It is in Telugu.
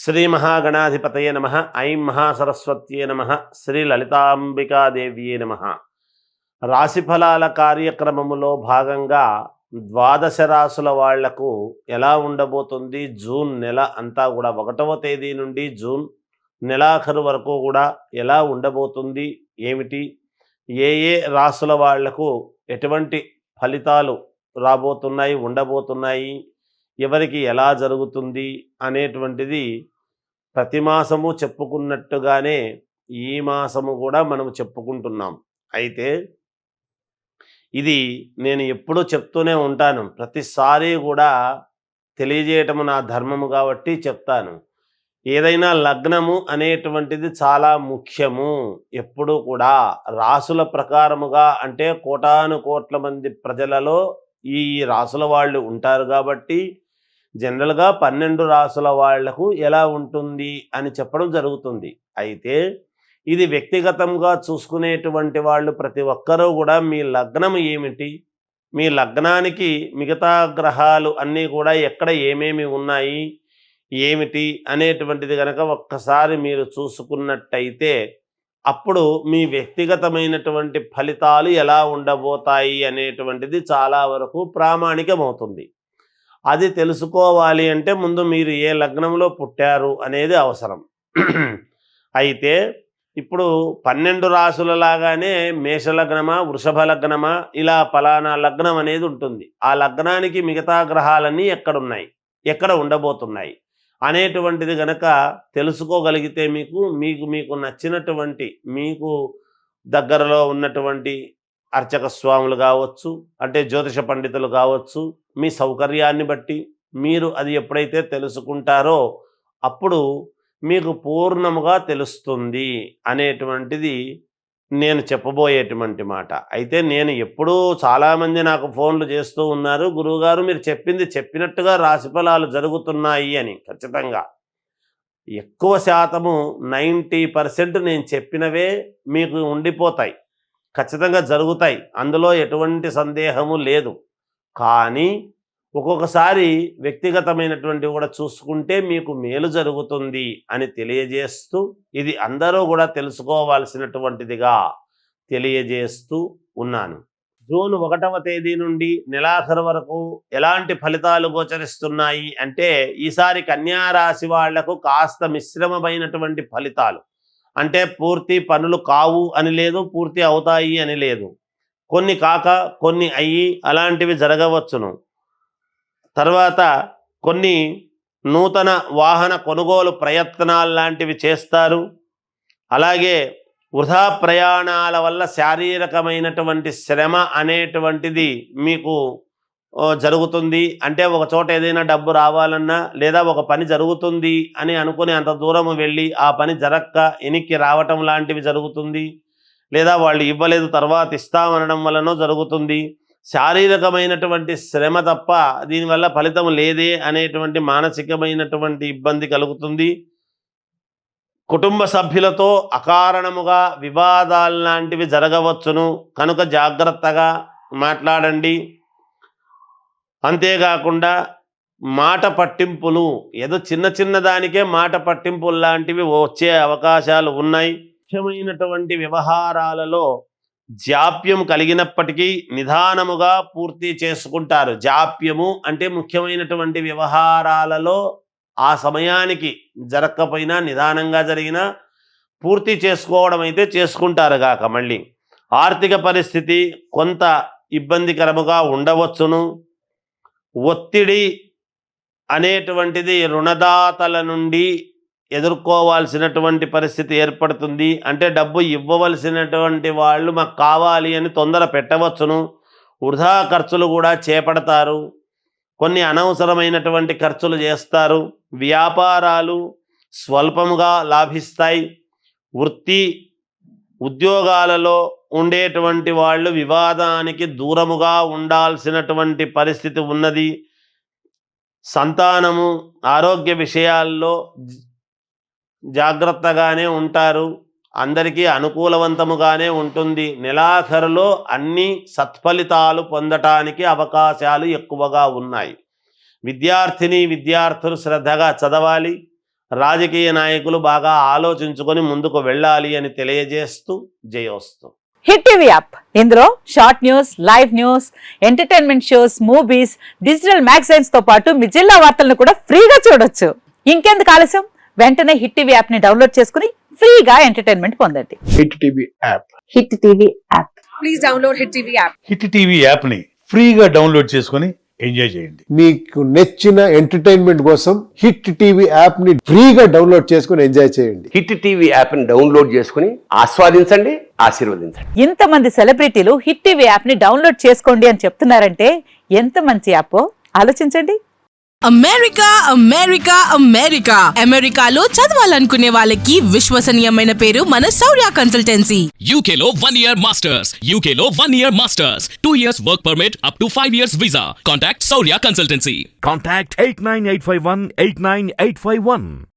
శ్రీ మహాగణాధిపతయే నమ. ఐం మహాసరస్వత్యే నమ. శ్రీ లలితాంబికాదేవ్యే నమ. రాశిఫలాల కార్యక్రమములో భాగంగా ద్వాదశ రాశుల వాళ్లకు ఎలా ఉండబోతుంది, జూన్ నెల అంతా కూడా 1వ తేదీ నుండి జూన్ నెలాఖరు వరకు కూడా ఎలా ఉండబోతుంది, ఏమిటి, ఏ ఏ రాశుల వాళ్లకు ఎటువంటి ఫలితాలు రాబోతున్నాయి, ఉండబోతున్నాయి, ఎవరికి ఎలా జరుగుతుంది అనేటువంటిది ప్రతి మాసము చెప్పుకున్నట్టుగానే ఈ మాసము కూడా మనం చెప్పుకుంటున్నాం. అయితే ఇది నేను ఎప్పుడూ చెప్తూనే ఉంటాను, ప్రతిసారి కూడా తెలియజేయటం నా ధర్మము కాబట్టి చెప్తాను. ఏదైనా లగ్నము అనేటువంటిది చాలా ముఖ్యము. ఎప్పుడూ కూడా రాసుల ప్రకారముగా, అంటే కోటాను కోట్ల మంది ప్రజలలో ఈ రాసుల వాళ్ళు ఉంటారు కాబట్టి జనరల్గా 12 రాసుల వాళ్లకు ఎలా ఉంటుంది అని చెప్పడం జరుగుతుంది. అయితే ఇది వ్యక్తిగతంగా చూసుకునేటువంటి వాళ్ళు ప్రతి ఒక్కరూ కూడా మీ లగ్నం ఏమిటి, మీ లగ్నానికి మిగతా గ్రహాలు అన్నీ కూడా ఎక్కడ ఏమేమి ఉన్నాయి, ఏమిటి అనేటువంటిది కనుక ఒక్కసారి మీరు చూసుకున్నట్టయితే అప్పుడు మీ వ్యక్తిగతమైనటువంటి ఫలితాలు ఎలా ఉండబోతాయి అనేటువంటిది చాలా వరకు ప్రామాణికమవుతుంది. అది తెలుసుకోవాలి అంటే ముందు మీరు ఏ లగ్నంలో పుట్టారు అనేది అవసరం. అయితే ఇప్పుడు 12 రాసుల లాగానే మేషలగ్నమా, వృషభ లగ్నమా, ఇలా ఫలానా లగ్నం అనేది ఉంటుంది. ఆ లగ్నానికి మిగతా గ్రహాలన్నీ ఎక్కడున్నాయి, ఎక్కడ ఉండబోతున్నాయి అనేటువంటిది గనక తెలుసుకోగలిగితే మీకు నచ్చినటువంటి, మీకు దగ్గరలో ఉన్నటువంటి అర్చక స్వాములు కావచ్చు, అంటే జ్యోతిష పండితులు కావచ్చు, మీ సౌకర్యాన్ని బట్టి మీరు అది ఎప్పుడైతే తెలుసుకుంటారో అప్పుడు మీకు పూర్ణముగా తెలుస్తుంది అనేటువంటిది నేను చెప్పబోయేటువంటి మాట. అయితే నేను ఎప్పుడూ చాలామంది నాకు ఫోన్లు చేస్తూ ఉన్నారు, గురువుగారు మీరు చెప్పింది చెప్పినట్టుగా రాశిఫలాలు జరుగుతున్నాయి అని. ఖచ్చితంగా ఎక్కువ శాతము 90% నేను చెప్పినవే మీకు ఉండిపోతాయి, ఖచ్చితంగా జరుగుతాయి, అందులో ఎటువంటి సందేహము లేదు. కానీ ఒక్కొక్కసారి వ్యక్తిగతమైనటువంటి కూడా చూసుకుంటే మీకు మేలు జరుగుతుంది అని తెలియజేస్తూ, ఇది అందరూ కూడా తెలుసుకోవాల్సినటువంటిదిగా తెలియజేస్తూ ఉన్నాను. జూన్ 1వ తేదీ నుండి నెలాఖరు వరకు ఎలాంటి ఫలితాలు గోచరిస్తున్నాయి అంటే, ఈసారి కన్యారాశి వాళ్లకు కాస్త మిశ్రమమైనటువంటి ఫలితాలు. అంటే పూర్తి పనులు కావు అని లేదు, పూర్తి అవుతాయి అని లేదు. కొన్ని కాక కొన్ని అయ్యి అలాంటివి జరగవచ్చును. తర్వాత కొన్ని నూతన వాహన కొనుగోలు ప్రయత్నాలు లాంటివి చేస్తారు. అలాగే వృధా ప్రయాణాల వల్ల శారీరకమైనటువంటి శ్రమ అనేటువంటిది మీకు జరుగుతుంది. అంటే ఒక చోట ఏదైనా డబ్బు రావాలన్నా, లేదా ఒక పని జరుగుతుంది అని అనుకుని అంత దూరం వెళ్ళి ఆ పని జరక్క వెనక్కి రావటం లాంటివి జరుగుతుంది. లేదా వాళ్ళు ఇవ్వలేదు తర్వాత ఇస్తామనడం వలన జరుగుతుంది. శారీరకమైనటువంటి శ్రమ తప్ప దీనివల్ల ఫలితం లేదే అనేటువంటి మానసికమైనటువంటి ఇబ్బంది కలుగుతుంది. కుటుంబ సభ్యులతో అకారణముగా వివాదాలు లాంటివి జరగవచ్చును, కనుక జాగ్రత్తగా మాట్లాడండి. అంతేకాకుండా మాట పట్టింపులు, ఏదో చిన్న చిన్న దానికే మాట పట్టింపులు లాంటివి వచ్చే అవకాశాలు ఉన్నాయి. ముఖ్యమైనటువంటి వ్యవహారాలలో జాప్యం కలిగినప్పటికీ నిదానముగా పూర్తి చేసుకుంటారు. జాప్యము అంటే ముఖ్యమైనటువంటి వ్యవహారాలలో ఆ సమయానికి జరగకపోయినా నిదానంగా జరిగినా పూర్తి చేసుకోవడం అయితే చేసుకుంటారు గాక. మళ్ళీ ఆర్థిక పరిస్థితి కొంత ఇబ్బందికరముగా ఉండవచ్చును. ఒత్తిడి అనేటువంటిది రుణదాతల నుండి ఎదుర్కోవాల్సినటువంటి పరిస్థితి ఏర్పడుతుంది. అంటే డబ్బు ఇవ్వవలసినటువంటి వాళ్ళు మాకు కావాలి అని తొందర పెట్టవచ్చును. వృధా ఖర్చులు కూడా చేపడతారు, కొన్ని అనవసరమైనటువంటి ఖర్చులు చేస్తారు. వ్యాపారాలు స్వల్పముగా లాభిస్తాయి. వృత్తి ఉద్యోగాలలో ఉండేటువంటి వాళ్ళు వివాదానికి దూరముగా ఉండాల్సినటువంటి పరిస్థితి ఉన్నది. సంతానము ఆరోగ్య విషయాల్లో జాగ్రత్తగానే ఉంటారు, అందరికీ అనుకూలవంతముగానే ఉంటుంది. నెలాఖరులో అన్ని సత్ఫలితాలు పొందటానికి అవకాశాలు ఎక్కువగా ఉన్నాయి. విద్యార్థిని విద్యార్థులు శ్రద్ధగా చదవాలి. రాజకీయ నాయకులు బాగా ఆలోచించుకొని ముందుకు వెళ్ళాలి అని తెలియజేస్తూ జయోస్తు. హిట్ టీవీ యాప్ ఇందులో short news, live news, entertainment shows, movies, digital magazines తో పాటు మీ జిల్లా వార్తలను కూడా ఫ్రీగా చూడొచ్చు. ఇంకెందుకు ఆలస్యం, వెంటనే హిట్ టీవీ యాప్ ని డౌన్లోడ్ చేసుకుని ఫ్రీగా ఎంటర్టైన్మెంట్ పొందండి. Hit TV app. Hit TV app. Please download hit TV app. Hit TV app ని ఫ్రీగా డౌన్లోడ్ చేసుకొని ఎంజాయ్ చేయండి. మీకు నచ్చిన ఎంటర్టైన్మెంట్ కోసం హిట్ టీవీ యాప్ ని ఫ్రీగా డౌన్లోడ్ చేసుకుని ఎంజాయ్ చేయండి. హిట్ టీవీ యాప్ ని డౌన్లోడ్ చేసుకుని ఆస్వాదించండి, ఆశీర్వదించండి. ఇంతమంది సెలబ్రిటీలు హిట్ టీవీ యాప్ ని డౌన్లోడ్ చేసుకోండి అని చెప్తున్నారంటే ఎంత మంచి యాప్ ఆలోచించండి. అమెరికా అమెరికా అమెరికా అమెరికాలో చదవాలనుకునే వాళ్ళకి విశ్వసనీయమైన పేరు మన శౌర్య కన్సల్టెన్సీ. UK లో 1 year masters, UK లో 1 year masters, 2 years work permit up to 5 years visa. Contact Saurya Consultancy. Contact 89851 89851.